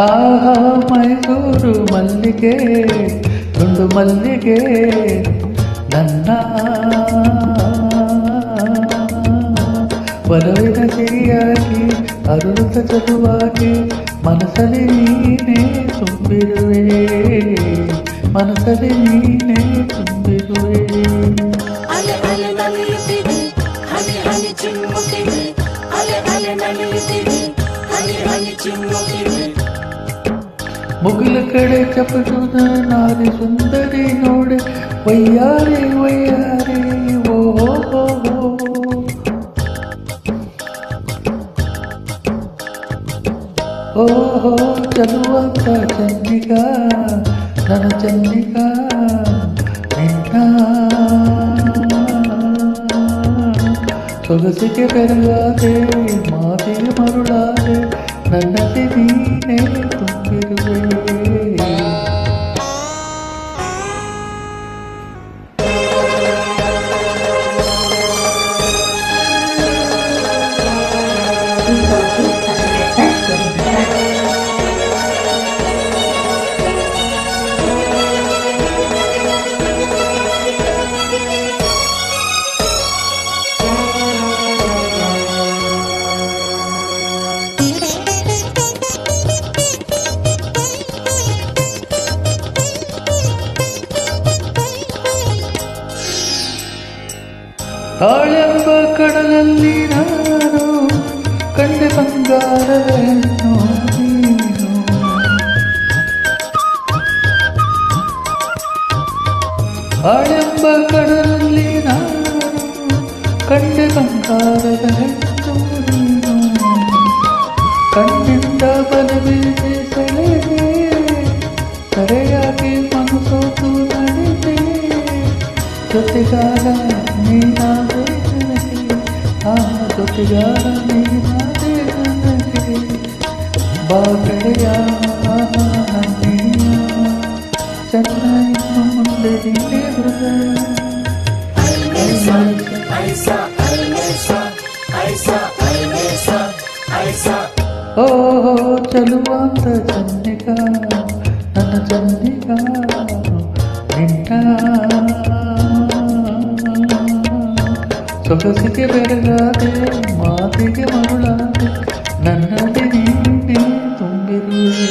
ಆಹಾ ಮೈಸೂರು ಮಲ್ಲಿಗೆ ತುಂಡು ಮಲ್ಲಿಗೆ ನನ್ನ ಒಲವಿನ ಸಿರಿಯಾಗಿ ಅರುತ ಚದುವಾಗಿ ಮನಸ್ಸಲ್ಲಿ ನೀನೇ ತುಂಬಿರುವೆ ಮನಸ್ಸಲ್ಲಿ ನೀನೇ ತುಂಬಿರುವೆ ಅಲೆ ಅಲೆ ನಲಿಯುತ್ತಿದೆ ಹನಿ ಹನಿ ಚಿಮ್ಮುತ್ತಿದೆ ಅಲೆ ಅಲೆ ನಲಿಯುತ್ತಿದೆ ಹನಿ ಹನಿ ಚಿಮ್ಮುತ್ತಿದೆ ಮುಗಿಲ ಕಡೆ ಚಪಟುದ ನಾರಿ ಸುಂದರಿ ನೋಡೆ ವಯ್ಯಾರಿ ವಯ್ಯಾರಿ ಓಹೋ ಚಲುವಂತ ಚಂದಿಗ ನನ್ನ ಚಂದಿಗ ನಿನ್ನ ಸೊಗಸಿಗೆ ಬೆರಗಾದೆ ಮಾತಿಗೆ ಮರುಳಾದೆ ನನ್ನದೇ ನೀನೇ ತುಂಬಿರುವೆ ತಾಳೆಂಬ ಕಡಲಲ್ಲಿ ನಾನು ಕಂಡೆ ಬಂಗಾರವೇನು ನೀನು ತಾಳೆಂಬ ಕಡಲಲ್ಲಿ ನಾನು ಕಂಡೆ ಬಂಗಾರವೇನು ನೀನು ಕಣ್ಣಿಂದ ಬಲಬೀಸಿ ಸೆಳೆದೆ ಸರೆಯಾಗಿ ಮನಸೋತು ನಡೆದೆ ಜೊತೆಗಾರ ನೀನಾದೆ ನನಗೆ ಆ ಜೊತೆಗಾರ ನೀನಾದೆ ನನಗೆ ಬಾ ಗೆಳೆಯ ನನ್ನೀಯ ಚಂದ್ರ ಇನ್ನು ಮುಂದೆ ನೀನೇ ಹೃದಯ ಓಹೋ ಚಲುವಂತ ಚಂದಿಗ ನನ್ನ ಚಂದಿಗ ನಿನ್ನ ಸೊಗಸಿಗೆ ಬೆರಗಾದೆ ಮಾತಿಗೆ ಮರುಳಾದೆ ನನ್ನದೇ ನೀನೇ ತುಂಬಿರುವೆ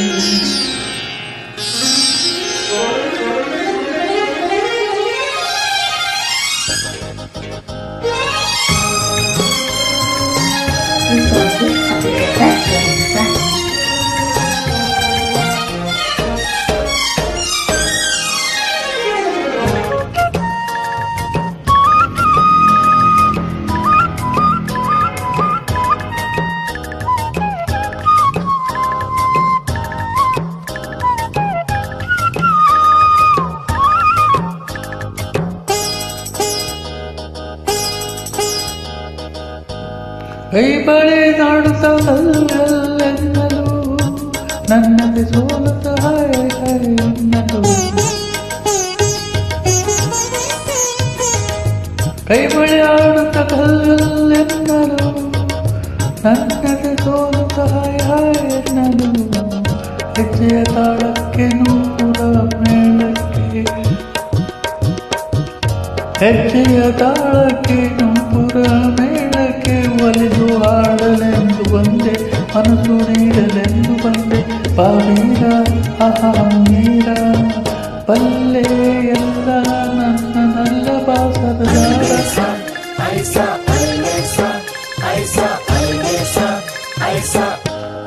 ಕೈ ಬಳೆ ನಾಡುತ್ತಲೆನ್ನಲು ನನ್ನದೆ ಸೋಲುತ್ತ ಎನ್ನಲು ಕೈ ಬಳೆ ಆಡುತ್ತ ಕಲ್ಲೆನ್ನಲು ನನ್ನದೆ ಸೋಲುತ್ತ ಎನ್ನಲು ಹೆಜ್ಜೆಯ ತಾಳಕ್ಕೆ ನೂರ ಮೇಳಕ್ಕೆ ಹೆಜ್ಜೆಯ ತಾಳಕ್ಕೆ ನೂರ ಮೇಳಕ್ಕೆ ಒಲಿದು ಹಾಡಲೆಂದು ಬಂದೆ ಮನಸ್ಸು ನೀಡಲೆಂದು ಬಂದೆ ಪಾವೀರ ಅಹಮೀರ ಬಲ್ಲೆ ಎಲ್ಲ ನನ್ನ ನಲ್ಲ ಬಾಸದ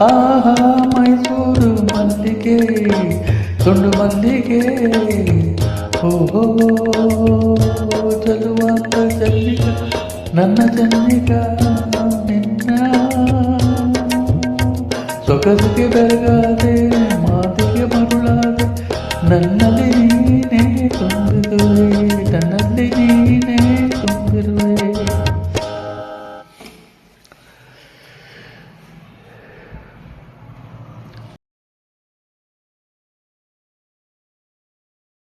ಆಹಾ ಮೈಸೂರು ಮಲ್ಲಿಗೆ ತುಂಡು ಮಲ್ಲಿಗೆ ಓಹೋ ಚಲುವಂತ ಚಲ್ಲಿಗ ನನ್ನ ಚಲ್ಲಿಗ ನಿನ್ನ ಸೊಗಸಿಗೆ ಬೆರಗಾದೆ ಮಾತಿಗೆ ಮರುಳಾದೆ ನನ್ನಲ್ಲಿ ನೀನೇ ತುಂಬಿದುವೆ